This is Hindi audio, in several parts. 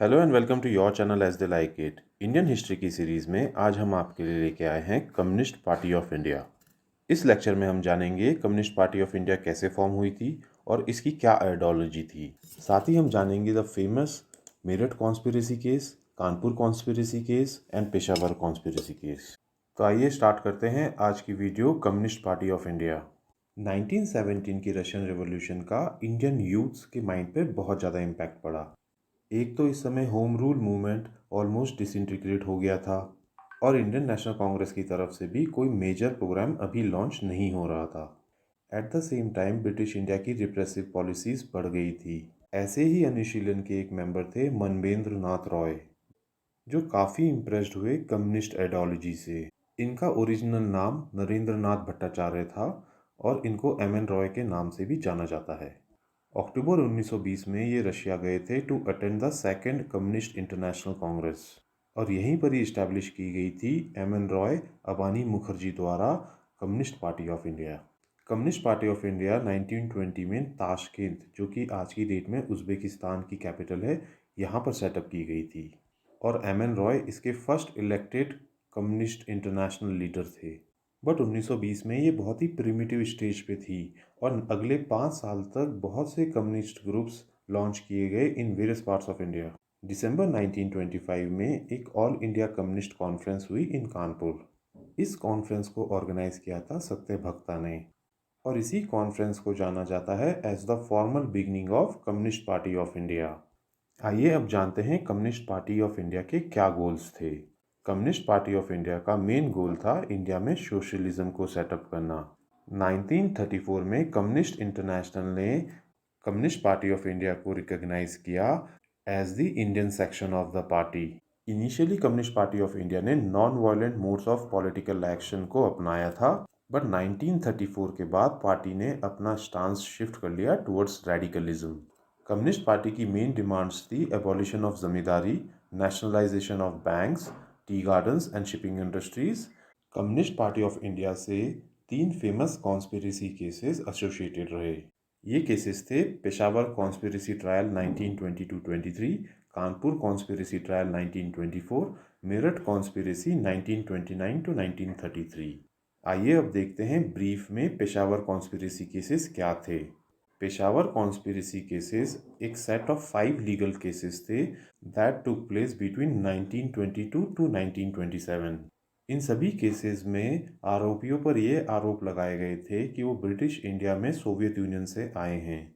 Hello and welcome to your channel as they like it. Indian history की सीरीज़ में आज हम आपके लिए लेके आए हैं कम्युनिस्ट पार्टी ऑफ इंडिया। इस लेक्चर में हम जानेंगे कम्युनिस्ट पार्टी ऑफ इंडिया कैसे फॉर्म हुई थी और इसकी क्या आइडियोलॉजी थी। साथ ही हम जानेंगे the famous Meerut conspiracy case, Kanpur conspiracy case and Peshawar conspiracy case. तो आइए स्टार्ट करते हैं आज की video communist party of India. 1917 की रशियन रिवॉल्यूशन का इंडियन यूथ्स के माइंड पे बहुत ज़्यादा इम्पैक्ट पड़ा। एक तो इस समय home rule movement almost disintegrate हो गया था और इंडियन नेशनल कांग्रेस की तरफ से भी कोई मेजर प्रोग्राम अभी लॉन्च नहीं हो रहा था। At the same time British India की रिप्रेसिव पॉलिसीज बढ़ गई थी। ऐसे ही अनुशीलन के एक मेंबर थे मनवेंद्र नाथ रॉय, जो काफ़ी इम्प्रेस्ड हुए कम्युनिस्ट आइडियोलॉजी से। इनका ओरिजिनल नाम नरेंद्र नाथ भट्टाचार्य था और इनको एम एन रॉय के नाम से भी जाना जाता है। अक्टूबर 1920 में ये रशिया गए थे to attend the second communist international congress और यहीं पर ही इस्टेब्लिश की गई थी एम एन रॉय अबानी मुखर्जी द्वारा communist party of India. Communist party of India 1920 में ताशकेंत, जो कि आज की डेट में उज़्बेकिस्तान की कैपिटल है, यहाँ पर सेटअप की गई थी और एम एन रॉय इसके first elected communist international leader थे। बट 1920 में ये बहुत ही प्रिमिटिव स्टेज पे थी और अगले 5 साल तक बहुत से कम्युनिस्ट ग्रुप्स लॉन्च किए गए in various parts of India. दिसंबर 1925 में एक ऑल इंडिया कम्युनिस्ट कॉन्फ्रेंस हुई इन कानपुर। इस कॉन्फ्रेंस को ऑर्गेनाइज किया था सत्य भक्ता ने और इसी कॉन्फ्रेंस को जाना जाता है as the formal beginning of communist party of India. आइए अब जानते हैं कम्युनिस्ट पार्टी ऑफ इंडिया के क्या गोल्स थे। कम्युनिस्ट पार्टी ऑफ इंडिया का मेन गोल था इंडिया में सोशलिज्म को सेटअप करना। 1934 में कम्युनिस्ट इंटरनेशनल ने कम्युनिस्ट पार्टी ऑफ इंडिया को रिकॉग्नाइज किया as the Indian section of the party. Initially communist party of India ने non violent modes of political action को अपनाया था, बट 1934 के बाद पार्टी ने अपना स्टांस शिफ्ट कर लिया टुवर्ड्स रेडिकलिज्म। कम्युनिस्ट पार्टी की मेन डिमांड्स थी abolition of zamindari, nationalisation of banks, tea gardens and shipping industries. Communist party of India से 3 फेमस कॉन्स्पिरेसी केसेस एसोसिएटेड रहे। ये केसेस थे Peshawar conspiracy trial 1922-23, Kanpur conspiracy trial 1924, Meerut conspiracy 1929-1933। आइए अब देखते हैं ब्रीफ में पेशावर कॉन्स्पिरेसी केसेस क्या थे। पेशावर कॉन्स्पिरेसी केसेस एक सेट ऑफ 5 लीगल केसेस थे that took place between 1922 to 1927। इन सभी केसेस में आरोपियों पर ये आरोप लगाए गए थे कि वो ब्रिटिश इंडिया में सोवियत यूनियन से आए हैं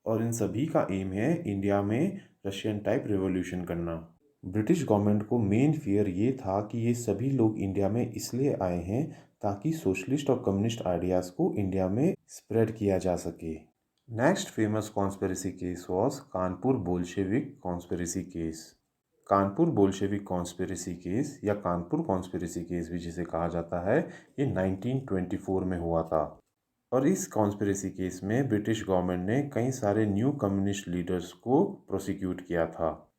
और इन सभी का एम है इंडिया में रशियन टाइप रिवॉल्यूशन करना। ब्रिटिश गवर्नमेंट को मेन फियर ये था कि ये सभी लोग इंडिया में इसलिए आए हैं ताकि सोशलिस्ट और कम्युनिस्ट आइडियाज़ को इंडिया में स्प्रेड किया जा सके। Next famous conspiracy case was Kanpur Bolshevik conspiracy case. Kanpur Bolshevik conspiracy case या कानपुर कॉन्स्पिरेसी केस भी जिसे कहा जाता है, ये 1924 में हुआ था और इस कॉन्स्पिरेसी केस में ब्रिटिश गवर्नमेंट ने कई सारे न्यू कम्युनिस्ट लीडर्स को प्रोसिक्यूट किया था।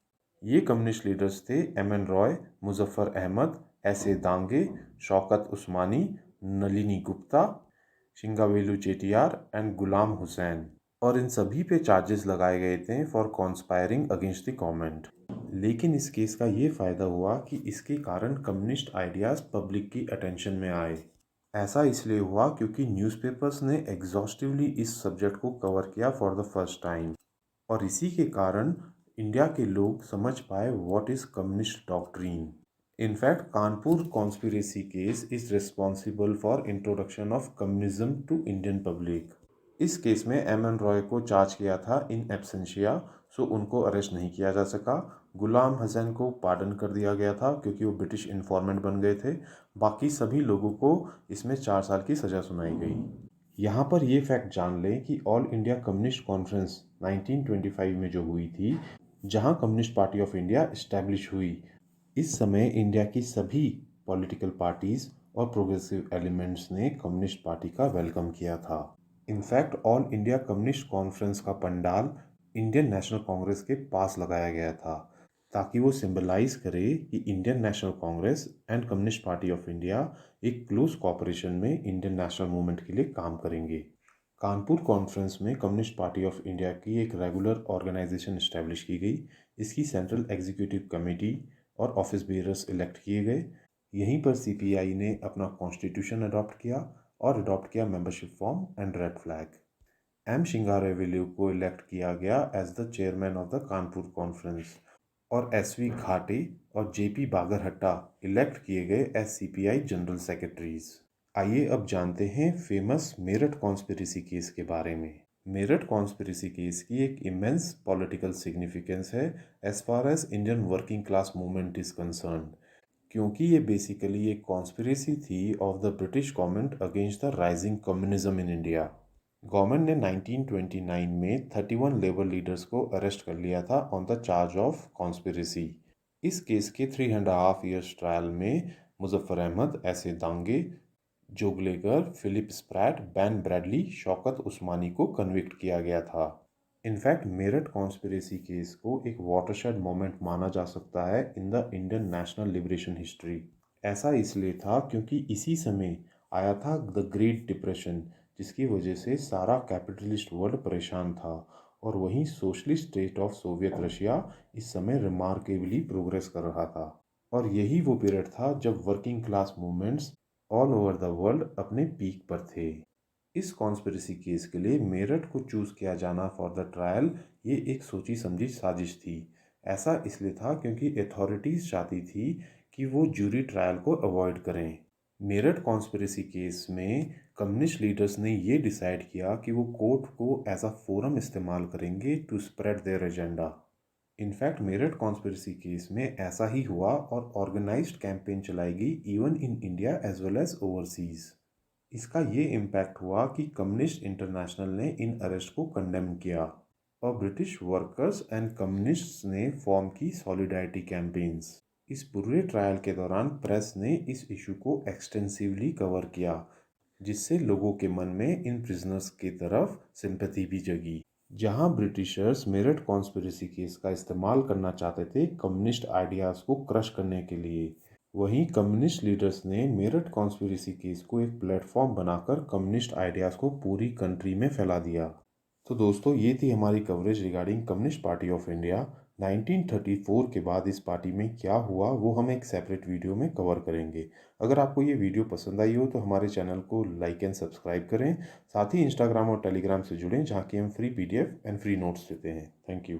ये कम्युनिस्ट लीडर्स थे M N Roy, Muzaffar Ahmad, S A Dange, Shaukat Usmani, Nalini Gupta, Singaravelu Chettiar and Ghulam Hussain, और इन सभी पे चार्जेस लगाए गए थे for conspiring against the government. लेकिन इस केस का ये फ़ायदा हुआ कि इसके कारण कम्युनिस्ट आइडियाज़ पब्लिक की अटेंशन में आए। ऐसा इसलिए हुआ क्योंकि न्यूज़पेपर्स ने एग्जॉस्टिवली इस सब्जेक्ट को कवर किया फॉर द फर्स्ट टाइम और इसी के कारण इंडिया के लोग समझ पाए what is communist doctrine. In fact Kanpur conspiracy case is responsible for introduction of communism to Indian public. इस केस में एम एन रॉय को चार्ज किया था इन एब्सेंशिया, सो उनको अरेस्ट नहीं किया जा सका। गुलाम हसन को पार्डन कर दिया गया था क्योंकि वो ब्रिटिश इन्फॉर्मेंट बन गए थे। बाकी सभी लोगों को इसमें 4 साल की सज़ा सुनाई गई। यहाँ पर ये फैक्ट जान लें कि ऑल इंडिया कम्युनिस्ट कॉन्फ्रेंस 1925 में जो हुई थी, जहाँ communist party of India establish हुई, इस समय इंडिया की सभी पॉलिटिकल पार्टीज़ और प्रोग्रेसिव एलिमेंट्स ने कम्युनिस्ट पार्टी का वेलकम किया था। In fact all India communist conference का पंडाल इंडियन नेशनल कांग्रेस के पास लगाया गया था ताकि वो सिंबलाइज करे कि Indian national Congress and communist party of India एक क्लोज कोऑपरेशन में इंडियन नेशनल मूवमेंट के लिए काम करेंगे। कानपुर कॉन्फ्रेंस में कम्युनिस्ट पार्टी ऑफ इंडिया की एक रेगुलर ऑर्गेनाइजेशन इस्टेब्लिश की गई। इसकी सेंट्रल एग्जीक्यूटिव कमेटी और ऑफिस बेयरर्स इलेक्ट किए गए। यहीं पर सीपीआई ने अपना कॉन्स्टिट्यूशन अडॉप्ट किया और अडॉप्ट किया membership form and red flag. M Singaravelu को इलेक्ट किया गया as the chairman of the Kanpur conference और एसवी घाटे और जेपी बागरहट्टा इलेक्ट किए गए एज सीपीआई जनरल सेक्रेटरीज। आइए अब जानते हैं फेमस मेरठ कॉन्स्पिरेसी केस के बारे में। मेरठ कॉन्स्पिरेसी केस की एक इमेंस पॉलिटिकल सिग्निफिकेंस है as far as Indian working class movement is concern, क्योंकि ये बेसिकली एक कॉन्स्पिरेसी थी of the British government against the rising communism in India. Government ने 1929 में 31 लेबर लीडर्स को अरेस्ट कर लिया था on the charge of conspiracy. इस केस के 3.5 ईयर्स ट्रायल में मुजफ्फर अहमद, ऐसे Dange, Joglekar, Philip Spratt, Ben Bradley, Shaukat Usmani को कन्विक्ट किया गया था। इनफैक्ट मेरठ कॉन्स्पिरेसी केस को एक वाटरशेड मोमेंट माना जा सकता है in the Indian national liberation history. ऐसा इसलिए था क्योंकि इसी समय आया था द ग्रेट डिप्रेशन, जिसकी वजह से सारा कैपिटलिस्ट वर्ल्ड परेशान था और वहीं socialist state of Soviet Russia इस समय रिमार्केबली प्रोग्रेस कर रहा था। और यही वो पीरियड था जब working class movements all over the world अपने पीक पर थे। इस कॉन्स्पिरेसी केस के लिए मेरठ को चूज किया जाना फॉर द ट्रायल ये एक सोची समझी साजिश थी। ऐसा इसलिए था क्योंकि अथॉरिटीज चाहती थी कि वो जूरी ट्रायल को अवॉइड करें। मेरठ कॉन्स्पिरेसी केस में कम्युनिस्ट लीडर्स ने ये डिसाइड किया कि वो कोर्ट को एज अ फोरम इस्तेमाल करेंगे to spread their agenda. In fact Meerut conspiracy case में ऐसा ही हुआ और ऑर्गेनाइज्ड कैंपेन चलाई गई even in India as well as overseas. इसका ये इम्पैक्ट हुआ कि कम्युनिस्ट इंटरनेशनल ने इन अरेस्ट को कंडेम किया और ब्रिटिश वर्कर्स एंड कम्युनिस्ट्स ने फॉर्म की सॉलिडारिटी कैंपेन्स। इस पूरे ट्रायल के दौरान प्रेस ने इस इशू को एक्सटेंसिवली कवर किया, जिससे लोगों के मन में इन प्रिजनर्स की तरफ सिंपैथी भी जगी। जहां ब्रिटिशर्स मेरठ कॉन्स्पिरेसी केस का इस्तेमाल करना चाहते थे कम्युनिस्ट आइडियाज़ को क्रश करने के लिए, वहीं कम्युनिस्ट लीडर्स ने मेरठ कॉन्स्पिरेसी केस को एक प्लेटफॉर्म बनाकर कम्युनिस्ट आइडियाज़ को पूरी कंट्री में फैला दिया। तो दोस्तों, ये थी हमारी coverage regarding communist party of India. 1934 के बाद इस पार्टी में क्या हुआ वो हम एक सेपरेट वीडियो में कवर करेंगे। अगर आपको ये वीडियो पसंद आई हो तो हमारे चैनल को लाइक एंड सब्सक्राइब करें। साथ ही इंस्टाग्राम और टेलीग्राम से जुड़ें, जहाँ की हम free PDF and free notes देते हैं। Thank you.